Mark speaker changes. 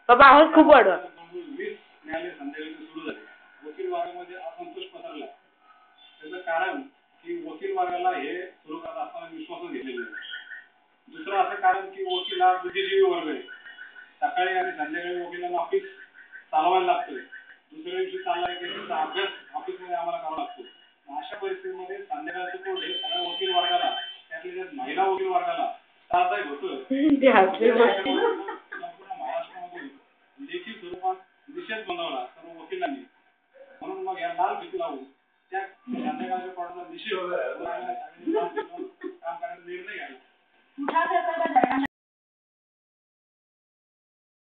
Speaker 1: बाबा आवाज खूप वाढवा.
Speaker 2: न्यायालय संध्याकाळी सुरू झाले. वकील वर्गामध्ये असंतोष पसरला. त्याचं कारण की वकील वर्गाला हे सुरू करत असताना विश्वासच घेतलेला नाही. दुसरं असं कारण की वकील हा बुद्धिजीवी वर्ग आहे. सकाळी आणि संध्याकाळी वकिलांना ऑफिस चालवायला लागतोय. दुसऱ्या दिवशी चाललाय केसचा अभ्यास ऑफिसमध्ये आम्हाला करावा लागतो. अशा परिस्थितीमध्ये संध्याकाळचं कोर्ट हे सगळ्या वकील वर्गाला त्यातल्या महिला वकील वर्गाला त्रासदायक होतं. महाराष्ट्रामध्ये लेखी स्वरूपात निषेध नोंदवला सर्व वकिलांनी. म्हणून मग या लाल फिती लावून त्या संध्याकाळच्या कोर्टाचा निषेध